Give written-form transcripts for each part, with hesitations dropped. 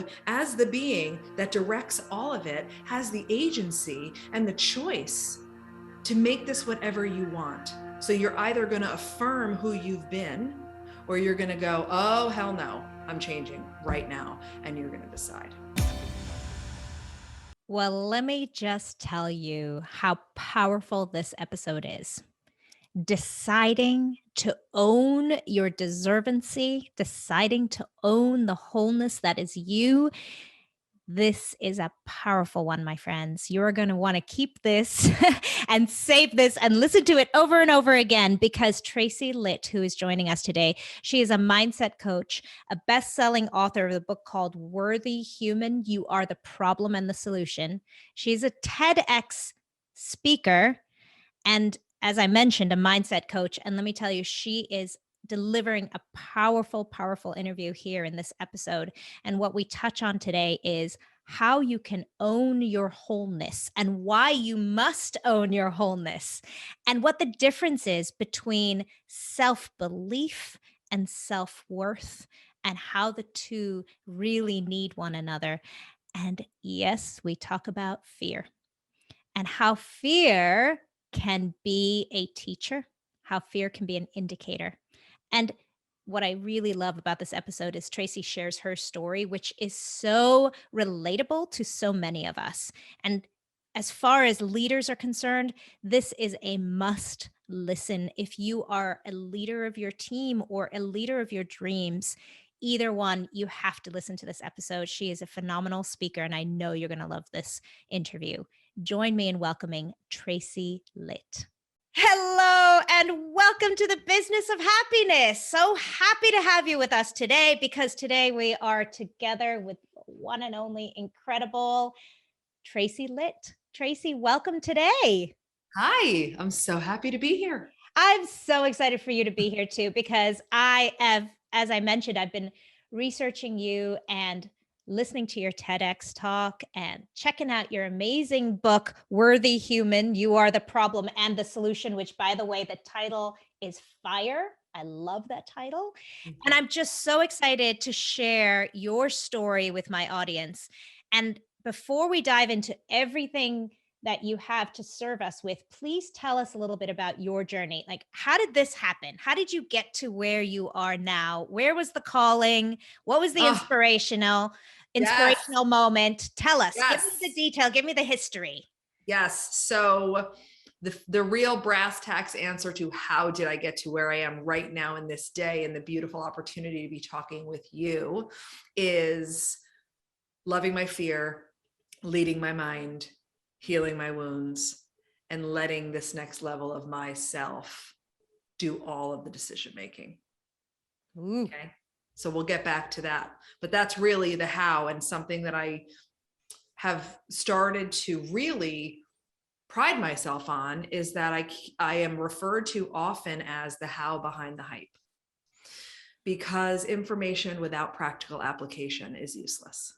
you, as the being that directs all of it, has the agency and the choice to make this whatever you want. So you're either going to affirm who you've been, or you're going to go, oh, hell no, I'm changing right now. And you're going to decide. Well, let me just tell you how powerful this episode is. Deciding to own your deservancy, deciding to own the wholeness that is you. This is a powerful one, my friends. You're going to want to keep this and save this and listen to it over and over again, because Tracy Litt, who is joining us today, she is a mindset coach, a best-selling author of the book called Worthy Human, You Are the Problem and the Solution. She's a TEDx speaker and, as I mentioned, a mindset coach. And let me tell you, she is delivering a powerful, powerful interview here in this episode. And what we touch on today is how you can own your wholeness and why you must own your wholeness, and what the difference is between self-belief and self-worth, and how the two really need one another. And yes, we talk about fear and how fear can be a teacher, how fear can be an indicator. And what I really love about this episode is Tracy shares her story, which is so relatable to so many of us. And as far as leaders are concerned, this is a must listen. If you are a leader of your team or a leader of your dreams, either one, you have to listen to this episode. She is a phenomenal speaker, and I know you're going to love this interview. Join me in welcoming Tracy Litt. Hello and welcome to the Business of Happiness. So happy to have you with us today, because today we are together with one and only incredible Tracy Litt. Tracy, welcome today. Hi, I'm so happy to be here. I'm so excited for you to be here too, because I have, as I mentioned, I've been researching you and listening to your TEDx talk and checking out your amazing book, Worthy Human, You Are the Problem and the Solution, which, by the way, the title is fire. I love that title. And I'm just so excited to share your story with my audience. And before we dive into everything that you have to serve us with, please tell us a little bit about your journey. Like, how did this happen? How did you get to where you are now? Where was the calling? What was the inspirational moment? Tell us. Give me the detail. Give me the history. Yes. So the real brass tacks answer to how did I get to where I am right now in this day and the beautiful opportunity to be talking with you is loving my fear, leading my mind, healing my wounds, and letting this next level of myself do all of the decision making. Okay. So we'll get back to that, but that's really the how, and something that I have started to really pride myself on is that I am referred to often as the how behind the hype, because information without practical application is useless.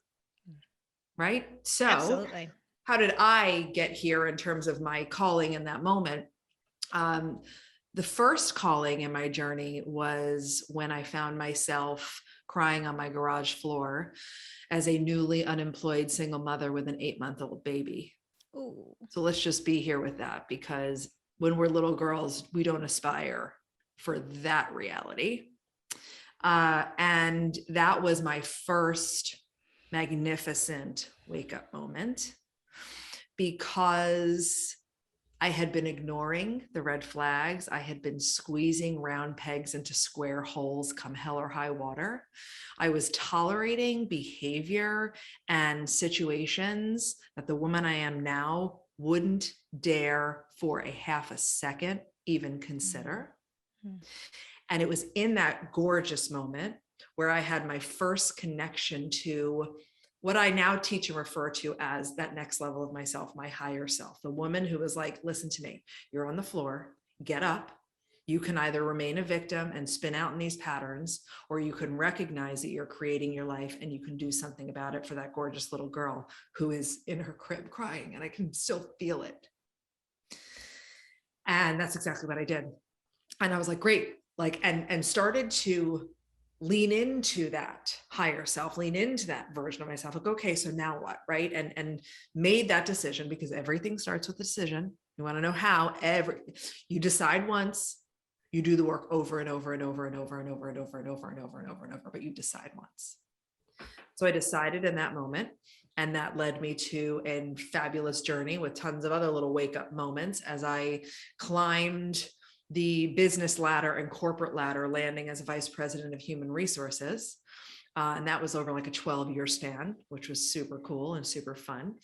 Right? So Absolutely. How did I get here in terms of my calling in that moment? The first calling in my journey was when I found myself crying on my garage floor as a newly unemployed single mother with an 8-month-old baby. Ooh. So let's just be here with that, because when we're little girls, we don't aspire for that reality. And that was my first magnificent wake-up moment, because I had been ignoring the red flags. I had been squeezing round pegs into square holes come hell or high water. I was tolerating behavior and situations that the woman I am now wouldn't dare for a half a second even consider. Mm-hmm. And it was in that gorgeous moment where I had my first connection to what I now teach and refer to as that next level of myself, my higher self, the woman who was like, listen to me, you're on the floor, get up. You can either remain a victim and spin out in these patterns, or you can recognize that you're creating your life and you can do something about it for that gorgeous little girl who is in her crib crying, and I can still feel it. And that's exactly what I did. And I was like, great, like, and started to lean into that higher self, lean into that version of myself. Like, okay, so now what, right? And made that decision, because everything starts with a decision. You want to know how? You decide once, you do the work over and over and over and over and over and over and over and over and over and over, but you decide once. So I decided in that moment, and that led me to a fabulous journey with tons of other little wake up moments as I climbed the business ladder and corporate ladder, landing as a vice president of human resources. And that was over like a 12-year span, which was super cool and super fun.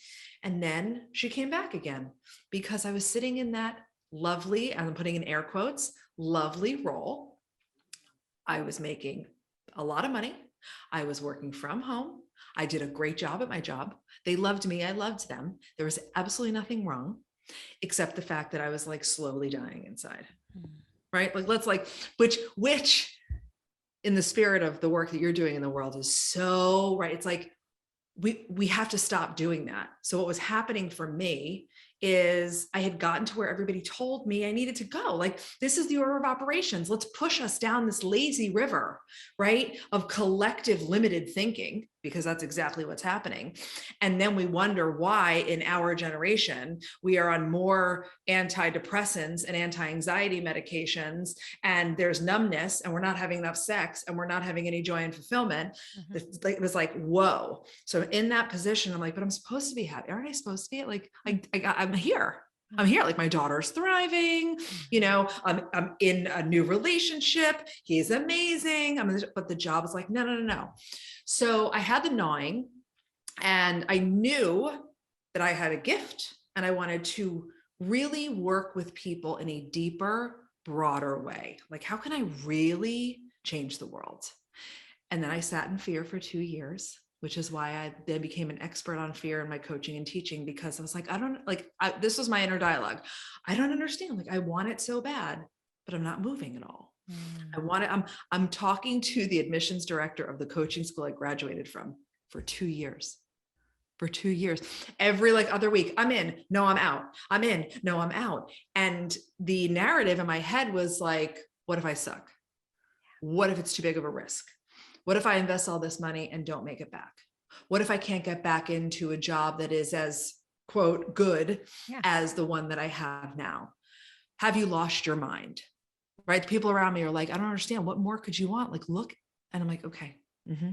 And then she came back again because I was sitting in that lovely, and I'm putting in air quotes, lovely role. I was making a lot of money. I was working from home. I did a great job at my job. They loved me. I loved them. There was absolutely nothing wrong, except the fact that I was like slowly dying inside. Right? Like, let's like, which in the spirit of the work that you're doing in the world is so right. It's like, we have to stop doing that. So what was happening for me is I had gotten to where everybody told me I needed to go. Like, this is the order of operations. Let's push us down this lazy river, right? Of collective limited thinking, because that's exactly what's happening. And then we wonder why in our generation, we are on more antidepressants and anti-anxiety medications, and there's numbness, and we're not having enough sex, and we're not having any joy and fulfillment. Mm-hmm. It was like, whoa. So in that position, I'm like, but I'm supposed to be happy. Aren't I supposed to be? Like, I'm here. I'm here. Like, my daughter's thriving, you know, I'm in a new relationship. He's amazing. But the job is like, no. So I had the gnawing, and I knew that I had a gift, and I wanted to really work with people in a deeper, broader way. Like, how can I really change the world? And then I sat in fear for 2 years, which is why I then became an expert on fear in my coaching and teaching, because I was like, this was my inner dialogue. I don't understand. Like, I want it so bad, but I'm not moving at all. I'm talking to the admissions director of the coaching school I graduated from for 2 years. For 2 years, every like other week, I'm in, no, I'm out. I'm in, no, I'm out. And the narrative in my head was like, what if I suck? What if it's too big of a risk? What if I invest all this money and don't make it back? What if I can't get back into a job that is as, quote, good as the one that I have now? Have you lost your mind? Right? The people around me are like, I don't understand. What more could you want? Like, look. And I'm like, okay. Mm-hmm.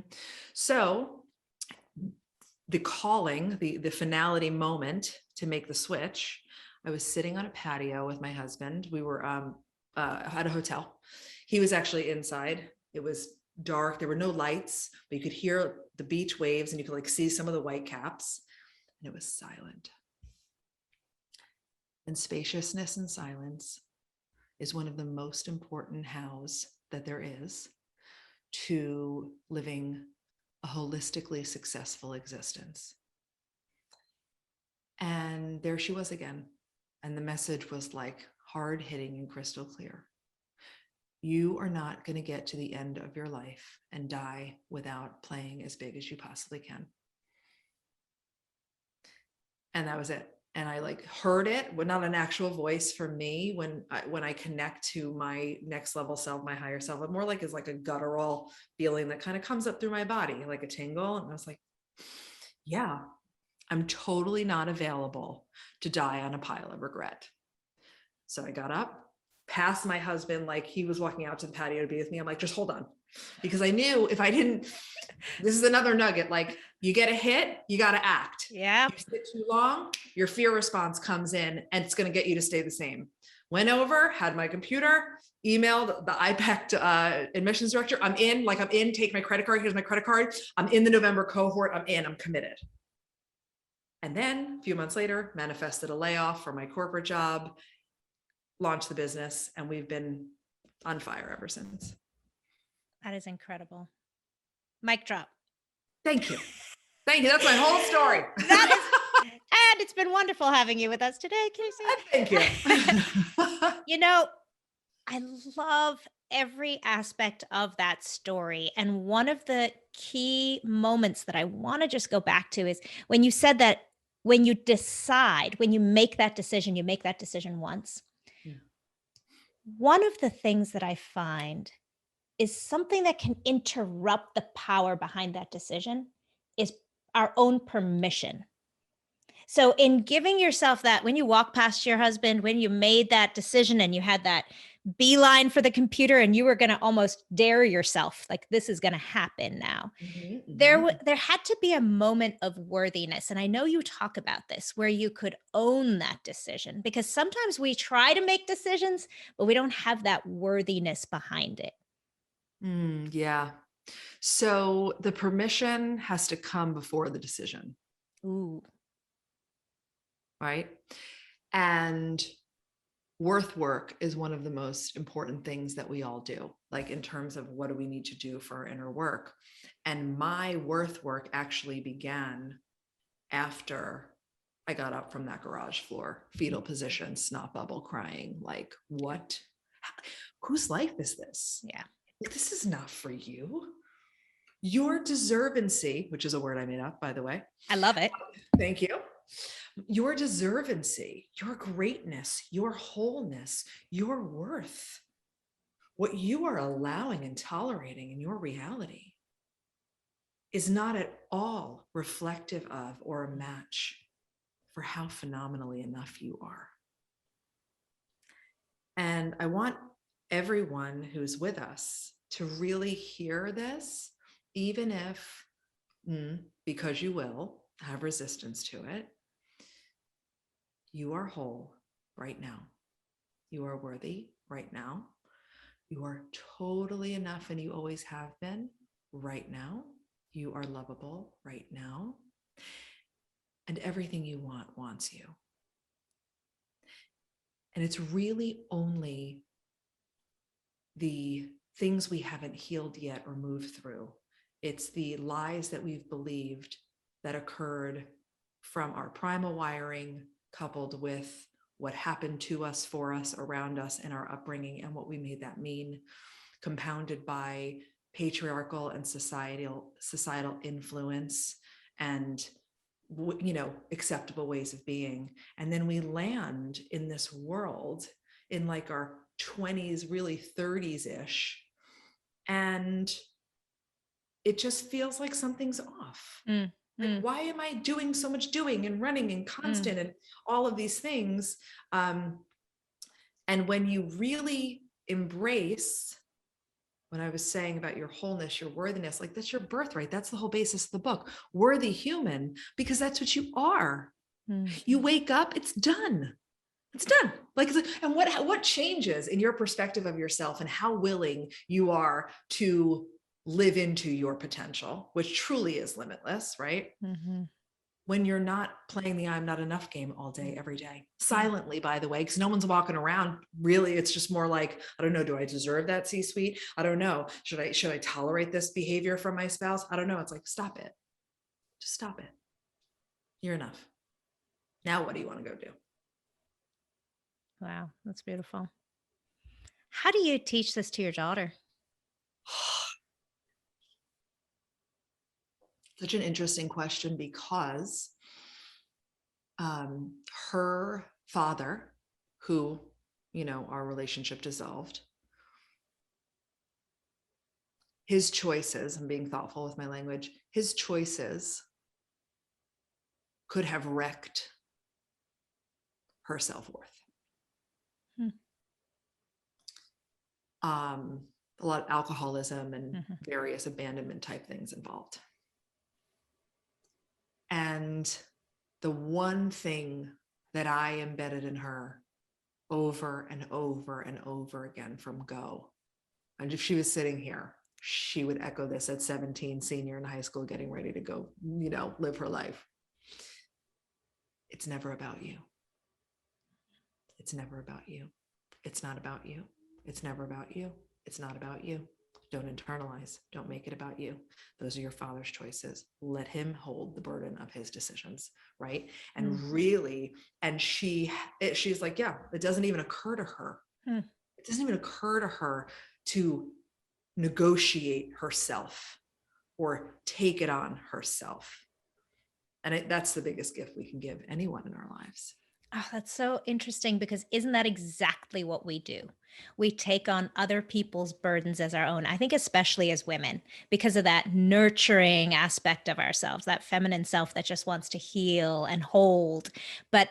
So the calling, the finality moment to make the switch, I was sitting on a patio with my husband. We were at a hotel. He was actually inside. It was dark. There were no lights, but you could hear the beach waves, and you could like see some of the white caps, and it was silent. And spaciousness and silence is one of the most important hows that there is to living a holistically successful existence. And there she was again. And the message was like hard hitting and crystal clear. You are not going to get to the end of your life and die without playing as big as you possibly can. And that was it. And I like heard it, but not an actual voice from me when I connect to my next level self, my higher self. It more like is like a guttural feeling that kind of comes up through my body, like a tingle. And I was like, yeah, I'm totally not available to die on a pile of regret. So I got up, passed my husband, like he was walking out to the patio to be with me. I'm like, just hold on. Because I knew if I didn't, this is another nugget, like you get a hit, you got to act. Yeah. You sit too long, your fear response comes in, and it's going to get you to stay the same. Went over, had my computer, emailed the IPAC admissions director. I'm in, take my credit card. Here's my credit card. I'm in the November cohort. I'm committed. And then a few months later, manifested a layoff from my corporate job, launched the business, and we've been on fire ever since. That is incredible. Mic drop. Thank you. Thank you. That's my whole story. And it's been wonderful having you with us today, Casey. Thank you. You know, I love every aspect of that story. And one of the key moments that I want to just go back to is when you said that when you decide, when you make that decision, you make that decision once. Yeah. One of the things that I find is something that can interrupt the power behind that decision is our own permission. So, in giving yourself that, when you walk past your husband, when you made that decision and you had that beeline for the computer and you were going to almost dare yourself, like this is going to happen now. Mhm, There, mhm. there had to be a moment of worthiness, and I know you talk about this, where you could own that decision, because sometimes we try to make decisions, but we don't have that worthiness behind it. Yeah. So the permission has to come before the decision, Ooh, right? And work is one of the most important things that we all do, like in terms of what do we need to do for our inner work. And my work actually began after I got up from that garage floor, fetal position, snot bubble crying, like, what? Whose life is this? yeah, This is not for you. Your deservancy, which is a word I made up, by the way. I love it. Thank you. Your deservancy, your greatness, your wholeness, your worth, what you are allowing and tolerating in your reality is not at all reflective of or a match for how phenomenally enough you are. And I want everyone who's with us to really hear this, even if, because you will have resistance to it, you are whole right now. You are worthy right now. You are totally enough, and you always have been right now. You are lovable right now. And everything you want wants you. And it's really only the things we haven't healed yet or moved through. It's the lies that we've believed that occurred from our primal wiring, coupled with what happened to us, for us, around us, in our upbringing, and what we made that mean, compounded by patriarchal and societal influence and acceptable ways of being. And then we land in this world in like our 20s, really 30s ish, and it just feels like something's off. Mm, Like, mm, why am I doing so much doing and running and mm. constant and all of these things? And when you really embrace, when I was saying about your wholeness, your worthiness, like that's your birthright. That's the whole basis of the book. Worthy human, because that's what you are. You Mhm. wake up, it's done. It's done. Like, and what changes in your perspective of yourself and how willing you are to live into your potential, which truly is limitless, right? Mhm. When you're not playing the I'm not enough game all day, every day, Mm. silently, by the way, because no one's walking around. Really, it's just more like, I don't know, do I deserve that C-suite? I don't know. Should I tolerate this behavior from my spouse? I don't know. It's like, stop it. Just stop it. You're enough. Now, what do you want to go do? Wow, that's beautiful. How do you teach this to your daughter? Such an interesting question, because her father, who, our relationship dissolved, his choices, I'm being thoughtful with my language, his choices could have wrecked her self-worth. Hmm. A lot of alcoholism and Mhm. various abandonment type things involved. And the one thing that I embedded in her over and over and over again from go, and if she was sitting here, she would echo this at 17, senior in high school, getting ready to go, live her life. It's never about you. It's never about you. It's not about you. It's never about you. It's not about you. Don't internalize. Don't make it about you. Those are your father's choices. Let him hold the burden of his decisions, right? And Mm. really, and she's like, yeah, it doesn't even occur to her. Hmm. It doesn't even occur to her to negotiate herself or take it on herself. And that's the biggest gift we can give anyone in our lives. Oh, that's so interesting because isn't that exactly what we do? We take on other people's burdens as our own. I think, especially as women, because of that nurturing aspect of ourselves, that feminine self that just wants to heal and hold. But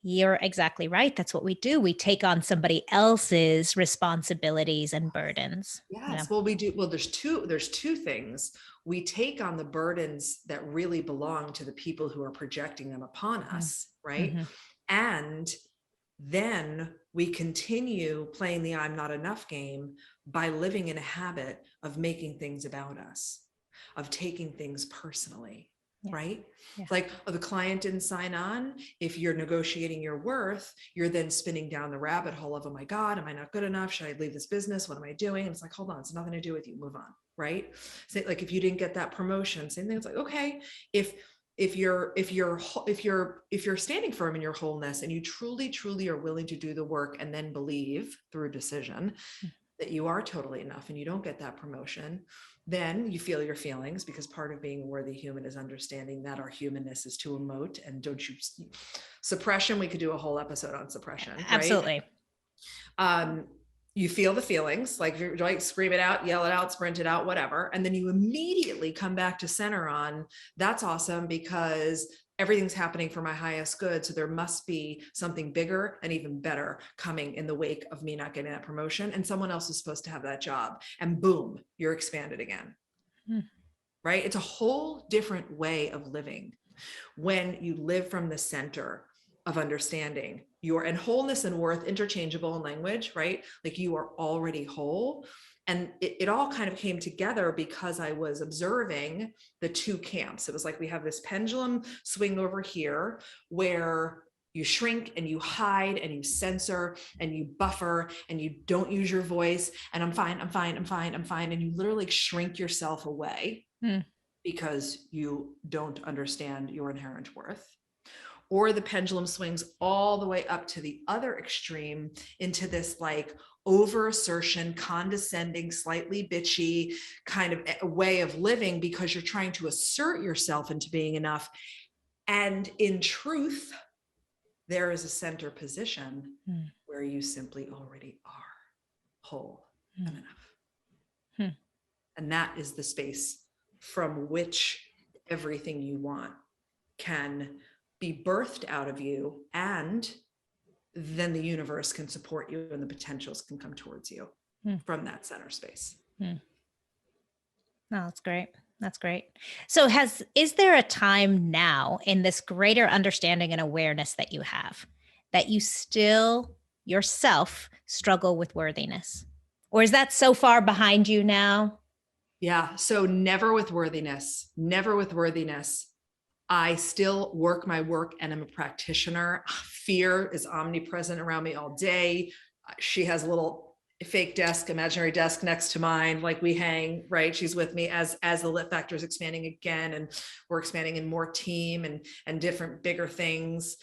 you're exactly right. That's what we do. We take on somebody else's responsibilities and burdens. Yeah. Yes. Well, we do. Well, there's two things. We take on the burdens that really belong to the people who are projecting them upon us, right? Mm-hmm. And then we continue playing the I'm not enough game by living in a habit of making things about us, of taking things personally, Yeah. right? Yeah. Like, oh, the client didn't sign on. If you're negotiating your worth, you're then spinning down the rabbit hole of, oh my God, am I not good enough? Should I leave this business? What am I doing? And it's like, hold on, it's nothing to do with you. Move on, right? Say, like, if you didn't get that promotion, same thing. It's like, okay, if you're standing firm in your wholeness and you truly are willing to do the work and then believe through decision that you are totally enough and you don't get that promotion, then you feel your feelings, because part of being a worthy human is understanding that our humanness is to emote. And don't you suppression, we could do a whole episode on suppression, right? Absolutely. You feel the feelings, like you're like, scream it out, yell it out, sprint it out, whatever. And then you immediately come back to center on, that's awesome because everything's happening for my highest good. So there must be something bigger and even better coming in the wake of me not getting that promotion. And someone else is supposed to have that job. And boom, you're expanded again. Right? It's a whole different way of living when you live from the center of understanding and wholeness and worth, interchangeable in language, right? Like, you are already whole. And it all kind of came together because I was observing the two camps. It was like, we have this pendulum swing over here where you shrink and you hide and you censor and you buffer and you don't use your voice. And I'm fine. And you literally shrink yourself away because you don't understand your inherent worth. Or the pendulum swings all the way up to the other extreme into this like over assertion, condescending, slightly bitchy kind of a way of living because you're trying to assert yourself into being enough. And in truth, there is a center position where you simply already are whole and enough. And that is the space from which everything you want can be birthed out of you, and then the universe can support you and the potentials can come towards you from that center space. No, that's great. That's great. So is there a time now in this greater understanding and awareness that you have that you still yourself struggle with worthiness? Or is that so far behind you now? Yeah. So never with worthiness. I still work my work and I'm a practitioner. Fear is omnipresent around me all day. She has a little fake desk, imaginary desk next to mine. Like, we hang, right? She's with me as the Litt Factor is expanding again, and we're expanding in more team and different bigger things.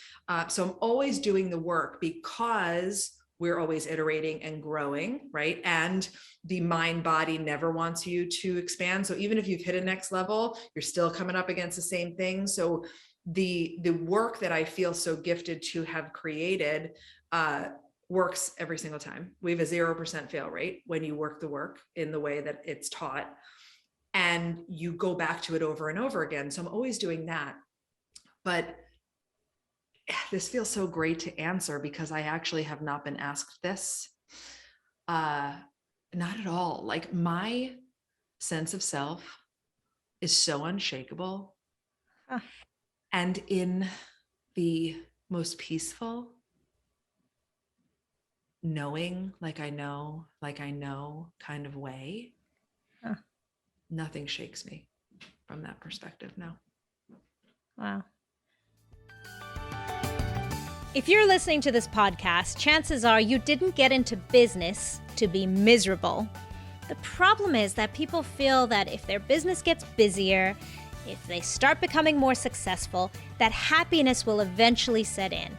So I'm always doing the work because we're always iterating and growing, right? And the mind body never wants you to expand. So even if you've hit a next level, you're still coming up against the same thing. So the work that I feel so gifted to have created works every single time. We have a 0% fail rate when you work the work in the way that it's taught, and you go back to it over and over again. So I'm always doing that. But this feels so great to answer because I actually have not been asked this. Not at all. Like, my sense of self is so unshakable. And in the most peaceful, knowing, like I know kind of way, nothing shakes me from that perspective. No. Wow. If you're listening to this podcast, chances are you didn't get into business to be miserable. The problem is that people feel that if their business gets busier, if they start becoming more successful, that happiness will eventually set in.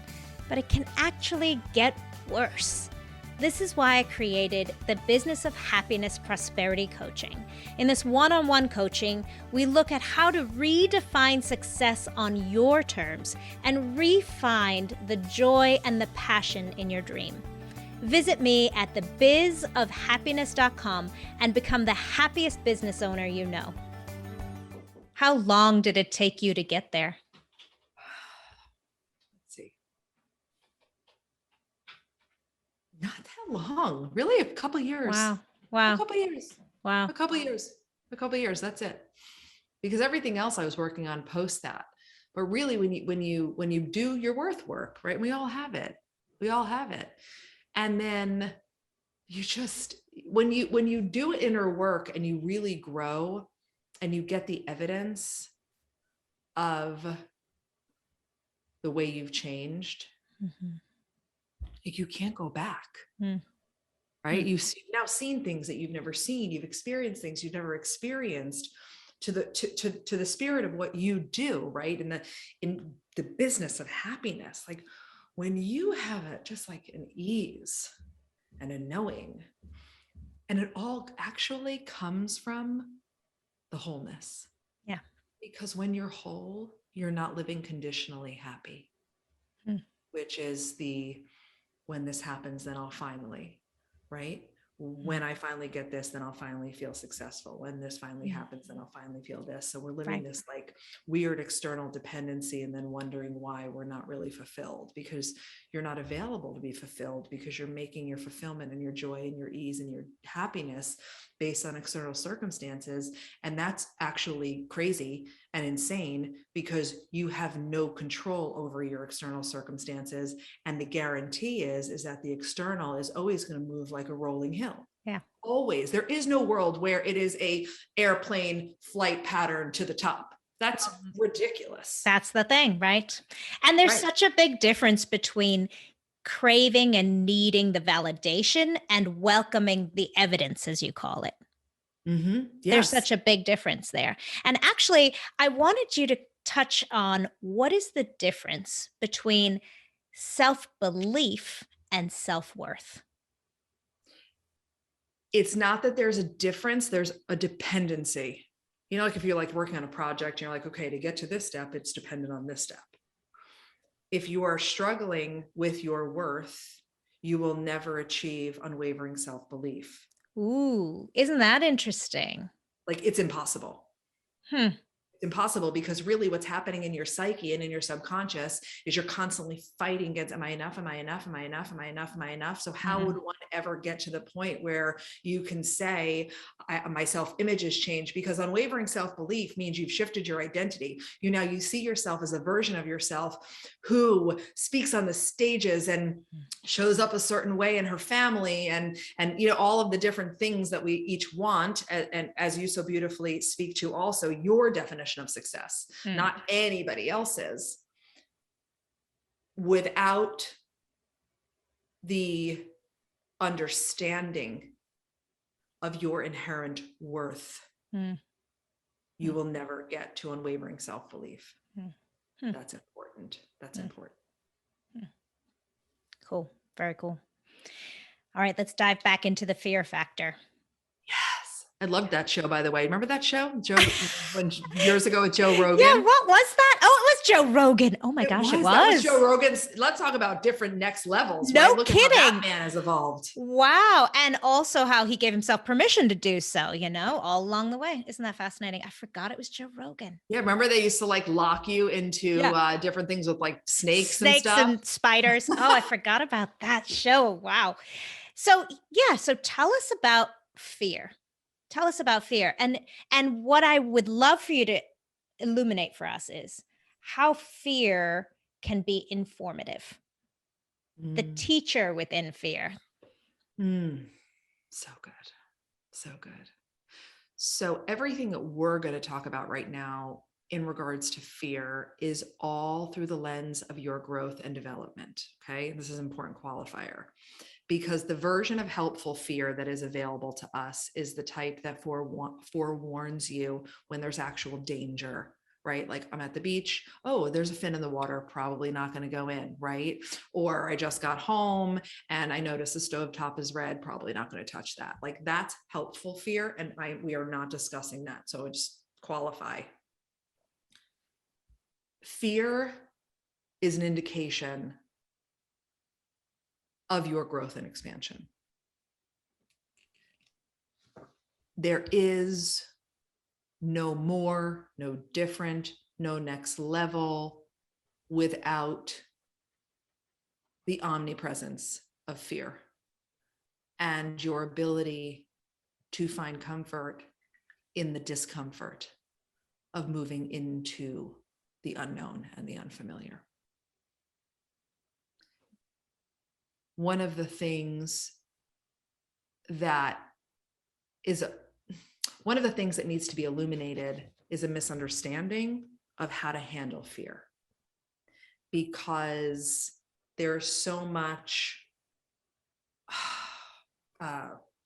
But it can actually get worse. This is why I created the Business of Happiness Prosperity Coaching. In this one-on-one coaching, we look at how to redefine success on your terms and re-find the joy and the passion in your dream. Visit me at thebizofhappiness.com and become the happiest business owner you know. How long did it take you to get there? Let's see. Not that long, really. A couple years. Wow. A couple years. Wow. A couple years. A couple years. That's it. Because everything else I was working on post that. But really, when you do your worth work, right? We all have it. We all have it. And then you just, when you do inner work and you really grow and you get the evidence of the way you've changed, like you can't go back, right? You've now seen things that you've never seen. You've experienced things you've never experienced to the spirit of what you do, right? In the business of happiness, like when you have it just like an ease and a knowing, and it all actually comes from the wholeness. Yeah. Because when you're whole, you're not living conditionally happy, which is when this happens, then I'll finally, right? When I finally get this, then I'll finally feel successful. When this finally happens, then I'll finally feel this. So we're living this like weird external dependency and then wondering why we're not really fulfilled, because you're not available to be fulfilled, because you're making your fulfillment and your joy and your ease and your happiness based on external circumstances. And that's actually crazy and insane, because you have no control over your external circumstances. And the guarantee is that the external is always going to move like a rolling hill. Yeah. Always. There is no world where it is a airplane flight pattern to the top. That's ridiculous. That's the thing, right? And there's such a big difference between craving and needing the validation and welcoming the evidence, as you call it. Yes. There's such a big difference there. And actually, I wanted you to touch on what is the difference between self-belief and self-worth. It's not that there's a difference, there's a dependency. You know, like if you're like working on a project, you're like, okay, to get to this step, it's dependent on this step. If you are struggling with your worth, you will never achieve unwavering self-belief. Ooh, isn't that interesting? Like it's impossible. It's impossible, because really what's happening in your psyche and in your subconscious is you're constantly fighting against, am I enough? Am I enough? Am I enough? Am I enough? Am I enough? So how would one ever get to the point where you can say, my self-image has changed? Because unwavering self-belief means you've shifted your identity. You see yourself as a version of yourself who speaks on the stages and shows up a certain way in her family, and all of the different things that we each want. And as you so beautifully speak to, also your definition of success, not anybody else's, without the understanding of your inherent worth, you will never get to unwavering self-belief. That's important. That's important. Cool. Very cool. All right, let's dive back into the fear factor. Yes. I loved that show, by the way. Remember that show? Years ago with Joe Rogan? Yeah, what was that? Oh, it was Joe Rogan. Oh my gosh, it was. That was Joe Rogan's. Let's talk about different next levels. No right? Look kidding. At how that man has evolved. Wow. And also how he gave himself permission to do so, all along the way. Isn't that fascinating? I forgot it was Joe Rogan. Yeah. Remember they used to like lock you into different things with like snakes and stuff? And spiders. Oh, I forgot about that show. Wow. So tell us about fear. Tell us about fear. And what I would love for you to illuminate for us is how fear can be informative. The teacher within fear. So good. So good. So everything that we're going to talk about right now in regards to fear is all through the lens of your growth and development. Okay. This is an important qualifier, because the version of helpful fear that is available to us is the type that forewarns you when there's actual danger right? Like I'm at the beach. Oh, there's a fin in the water, probably not going to go in, right? Or I just got home and I noticed the stovetop is red, probably not going to touch that. Like that's helpful fear. And we are not discussing that. So just qualify. Fear is an indication of your growth and expansion. There is no more, no different, no next level without the omnipresence of fear and your ability to find comfort in the discomfort of moving into the unknown and the unfamiliar. One of the things that needs to be illuminated is a misunderstanding of how to handle fear, because there's so much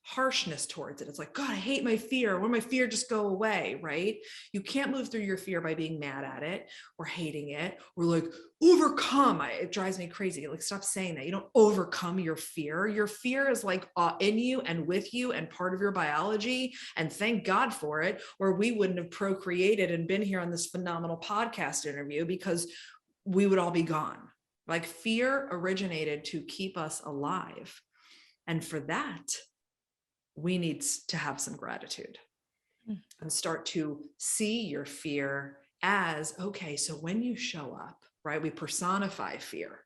harshness towards it. It's like, God, I hate my fear. When my fear just go away, right? You can't move through your fear by being mad at it or hating it or like overcome. It drives me crazy. Like, stop saying that. You don't overcome your fear. Your fear is like in you and with you and part of your biology. And thank God for it, or we wouldn't have procreated and been here on this phenomenal podcast interview, because we would all be gone. Like, fear originated to keep us alive. And for that, we need to have some gratitude and start to see your fear as, okay, so when you show up, right, we personify fear.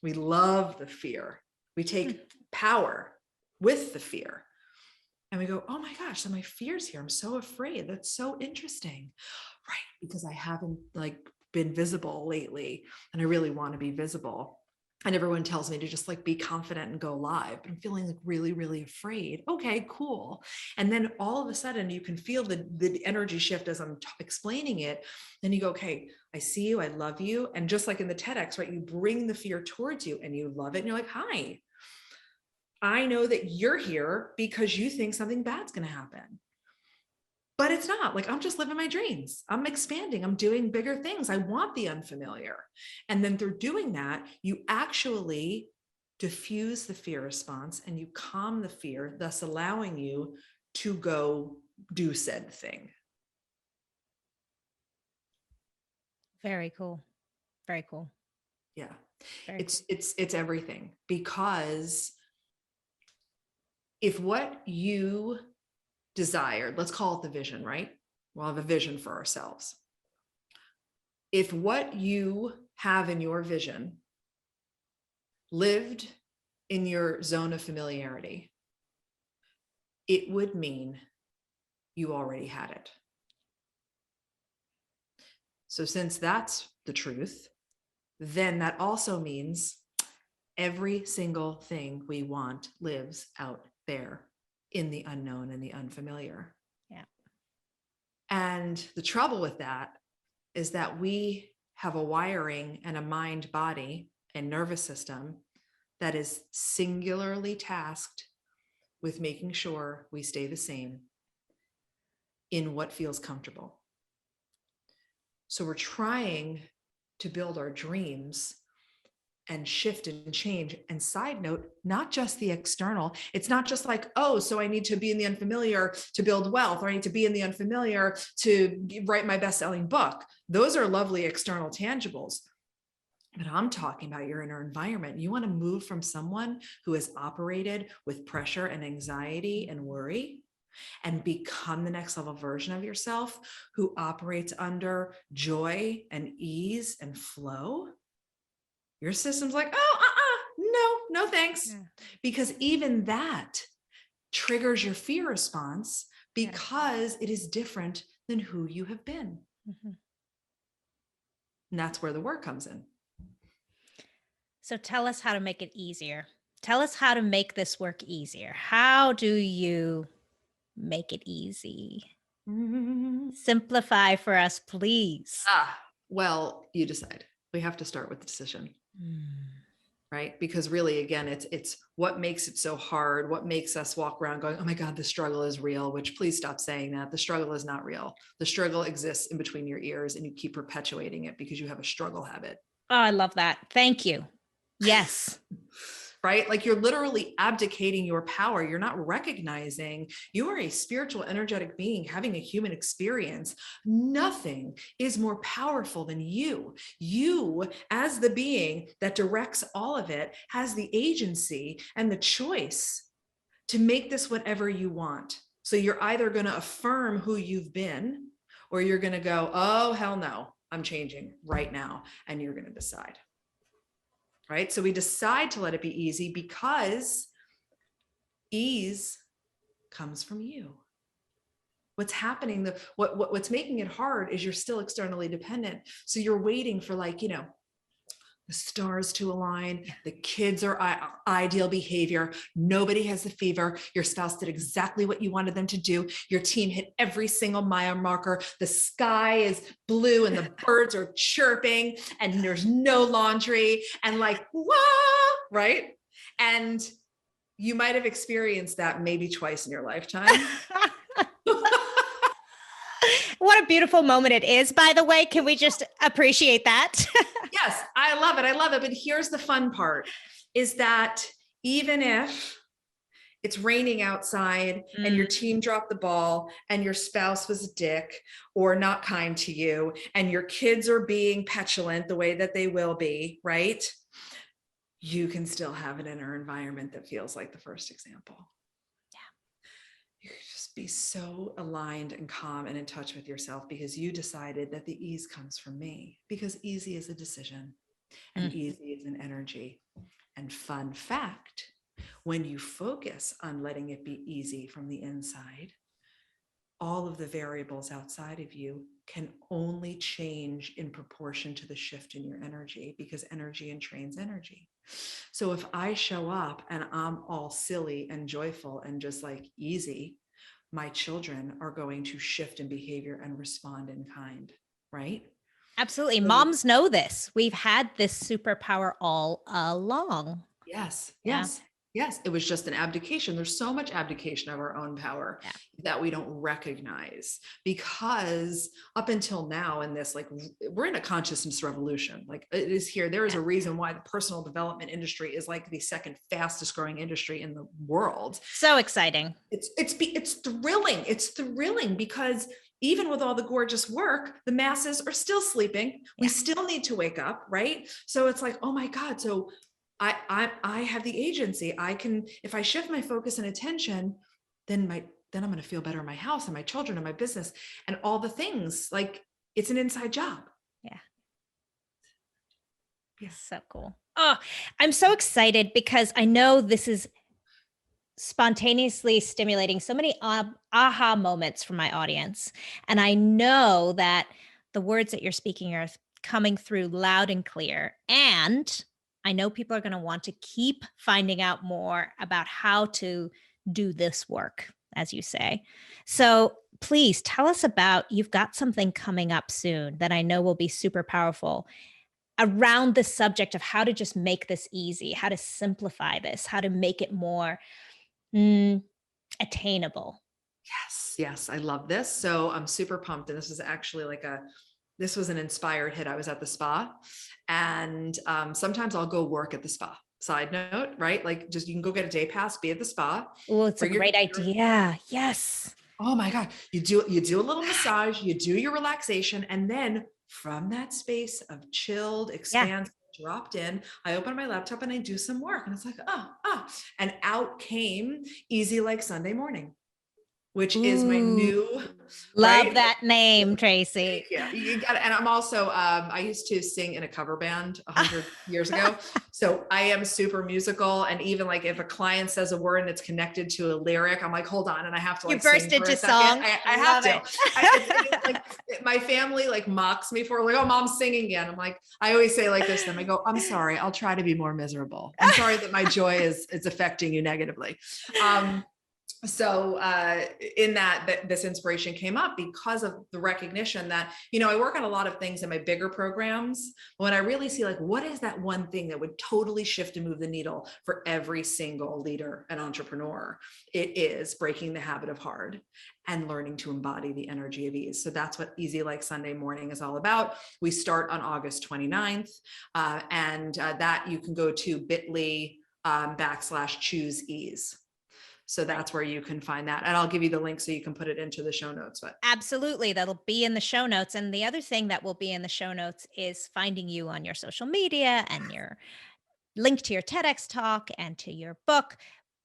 We love the fear. We take power with the fear. And we go, oh my gosh, so my fear's here. I'm so afraid. That's so interesting. Right. Because I haven't been visible lately and I really want to be visible. And everyone tells me to just be confident and go live. But I'm feeling really, really afraid. Okay, cool. And then all of a sudden you can feel the energy shift as I'm explaining it. Then you go, okay, I see you. I love you. And just like in the TEDx, right? You bring the fear towards you and you love it. And you're like, hi, I know that you're here because you think something bad's going to happen. But it's not. I'm just living my dreams. I'm expanding. I'm doing bigger things. I want the unfamiliar. And then through doing that, you actually diffuse the fear response and you calm the fear, thus allowing you to go do said thing. Very cool. Very cool. Yeah. It's everything, because if what you desired, let's call it the vision, right? We'll have a vision for ourselves. If what you have in your vision lived in your zone of familiarity, it would mean you already had it. So since that's the truth, then that also means every single thing we want lives out there in the unknown and the unfamiliar. Yeah. And the trouble with that is that we have a wiring and a mind, body, and nervous system that is singularly tasked with making sure we stay the same in what feels comfortable. So we're trying to build our dreams and shift and change. And side note, not just the external. It's not just like, oh, so I need to be in the unfamiliar to build wealth, or I need to be in the unfamiliar to write my best-selling book. Those are lovely external tangibles. But I'm talking about your inner environment. You want to move from someone who has operated with pressure and anxiety and worry and become the next level version of yourself who operates under joy and ease and flow. Your system's like, oh, no thanks. Yeah. Because even that triggers your fear response, because it is different than who you have been. Mm-hmm. And that's where the work comes in. So tell us how to make it easier. Tell us how to make this work easier. How do you make it easy? Mm-hmm. Simplify for us, please. Well, you decide. We have to start with the decision. right? Because really, again, it's what makes it so hard, what makes us walk around going, oh my God, the struggle is real, which please stop saying that. The struggle is not real. The struggle exists in between your ears and you keep perpetuating it because you have a struggle habit. Oh, I love that. Thank you. Yes. Right? Like you're literally abdicating your power. You're not recognizing you are a spiritual, energetic being having a human experience. Nothing is more powerful than you. You, as the being that directs all of it, has the agency and the choice to make this whatever you want. So you're either going to affirm who you've been, or you're going to go, oh, hell no, I'm changing right now. And you're going to decide. Right? So we decide to let it be easy because ease comes from you. What's happening, what's making it hard is you're still externally dependent. So you're waiting for like, the stars to align. The kids are ideal behavior. Nobody has the fever. Your spouse did exactly what you wanted them to do. Your team hit every single mile marker. The sky is blue and the birds are chirping and there's no laundry and like, whoa, right? And you might have experienced that maybe twice in your lifetime. What a beautiful moment it is, by the way. Can we just appreciate that? Yes, I love it. I love it. But here's the fun part is that even if it's raining outside and your team dropped the ball and your spouse was a dick or not kind to you and your kids are being petulant the way that they will be, right? You can still have an inner environment that feels like the first example. You can just be so aligned and calm and in touch with yourself because you decided that the ease comes from me, because easy is a decision and easy is an energy. And fun fact, when you focus on letting it be easy from the inside, all of the variables outside of you can only change in proportion to the shift in your energy, because energy entrains energy. So if I show up and I'm all silly and joyful and just like easy, my children are going to shift in behavior and respond in kind, right? Absolutely. Moms know this. We've had this superpower all along. Yes, yes. Yes, it was just an abdication. There's so much abdication of our own power that we don't recognize, because up until now in this, like, we're in a consciousness revolution. Like, it is here. There is a reason why the personal development industry is like the second fastest growing industry in the world. So exciting. It's thrilling. It's thrilling because even with all the gorgeous work, the masses are still sleeping. We still need to wake up, right? So it's like, oh my God. So I have the agency. I can, if I shift my focus and attention, then I'm going to feel better in my house and my children and my business and all the things. Like, it's an inside job. Yeah. So cool. Oh, I'm so excited because I know this is spontaneously stimulating so many aha moments from my audience. And I know that the words that you're speaking are coming through loud and clear. And I know people are going to want to keep finding out more about how to do this work, as you say. So please tell us about, you've got something coming up soon that I know will be super powerful around the subject of how to just make this easy, how to simplify this, how to make it more attainable. Yes. I love this. So I'm super pumped. And this is actually this was an inspired hit. I was at the spa, and sometimes I'll go work at the spa. Side note, right? Like, just, you can go get a day pass, be at the spa. Oh, it's a great idea. Yes. Oh my God. You do a little massage, you do your relaxation. And then from that space of chilled, expansive, dropped in, I open my laptop and I do some work. And it's like, and out came Easy Like Sunday Morning, which is my new love that name, Tracy. Yeah, you got it. And I'm also, I used to sing in a cover band 100 years ago. So I am super musical. And even like if a client says a word and it's connected to a lyric, I'm like, hold on. And I have to like, you burst sing into for a song. I have to. It's like, my family like mocks me for like, oh, mom's singing again. I'm like, I always say like this, then I go, I'm sorry. I'll try to be more miserable. I'm sorry that my joy is affecting you negatively. So in that this inspiration came up because of the recognition that, I work on a lot of things in my bigger programs. When I really see like, what is that one thing that would totally shift and move the needle for every single leader and entrepreneur? It is breaking the habit of hard and learning to embody the energy of ease. So that's what Easy Like Sunday Morning is all about. We start on August 29th, and that you can go to bit.ly/choose ease. So that's where you can find that. And I'll give you the link so you can put it into the show notes. But Absolutely. That'll be in the show notes. And the other thing that will be in the show notes is finding you on your social media and your link to your TEDx talk and to your book.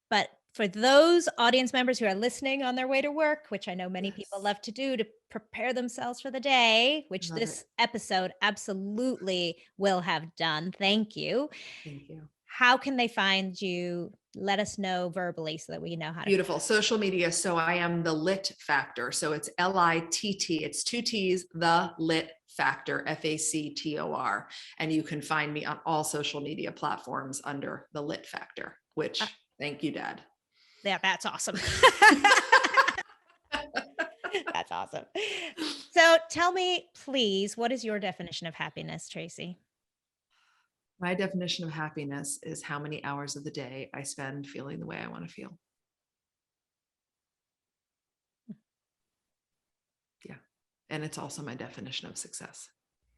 But for those audience members who are listening on their way to work, which I know many people love to do to prepare themselves for the day, which this episode absolutely will have done. Thank you. Thank you. How can they find you? Let us know verbally so that we know how to. Beautiful. Social media. So I am the Litt Factor. So it's Litt. It's 2 T's, the Litt Factor, Factor. And you can find me on all social media platforms under the Litt Factor, which thank you, Dad. Yeah, that's awesome. That's awesome. So tell me, please, what is your definition of happiness, Tracy? My definition of happiness is how many hours of the day I spend feeling the way I want to feel. Yeah. And it's also my definition of success.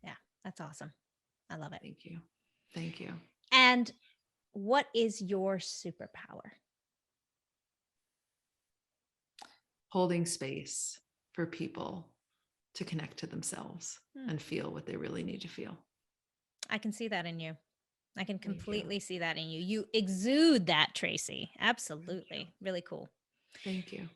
Yeah, that's awesome. I love it. Thank you. Thank you. And what is your superpower? Holding space for people to connect to themselves and feel what they really need to feel. I can see that in you. I can completely see that in you. You exude that, Tracy. Absolutely. Really cool. Thank you.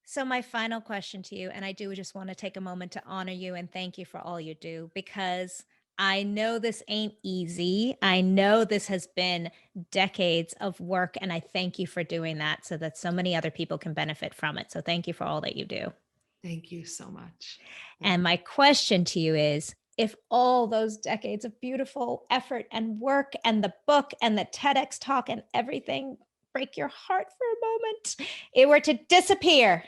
So my final question to you, and I do just want to take a moment to honor you and thank you for all you do, because I know this ain't easy. I know this has been decades of work, and I thank you for doing that so that so many other people can benefit from it. So thank you for all that you do. Thank you so much. And my question to you is, if all those decades of beautiful effort and work and the book and the TEDx talk and everything break your heart for a moment, it were to disappear,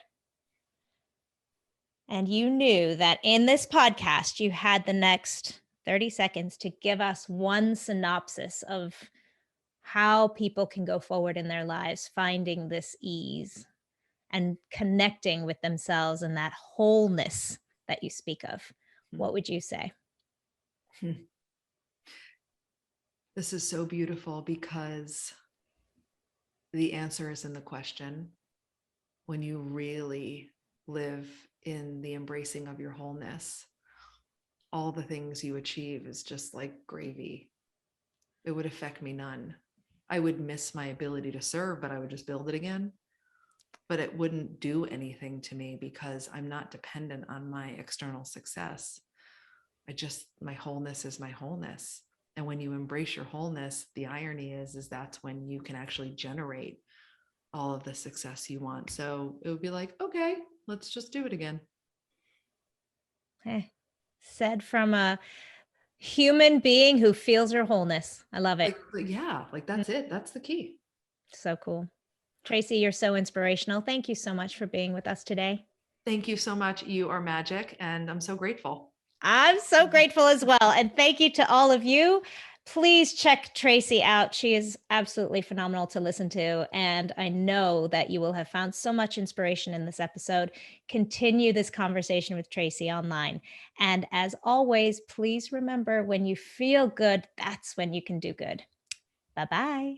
and you knew that in this podcast, you had the next 30 seconds to give us one synopsis of how people can go forward in their lives, finding this ease and connecting with themselves and that wholeness that you speak of, what would you say? This is so beautiful because the answer is in the question. When you really live in the embracing of your wholeness, all the things you achieve is just like gravy. It would affect me none. I would miss my ability to serve, but I would just build it again. But it wouldn't do anything to me because I'm not dependent on my external success. My wholeness is my wholeness. And when you embrace your wholeness, the irony is that's when you can actually generate all of the success you want. So it would be like, okay, let's just do it again. Hey, said from a human being who feels her wholeness. I love it. That's it. That's the key. So cool. Tracy, you're so inspirational. Thank you so much for being with us today. Thank you so much. You are magic, and I'm so grateful. I'm so grateful as well. And thank you to all of you. Please check Tracy out. She is absolutely phenomenal to listen to. And I know that you will have found so much inspiration in this episode. Continue this conversation with Tracy online. And as always, please remember, when you feel good, that's when you can do good. Bye-bye.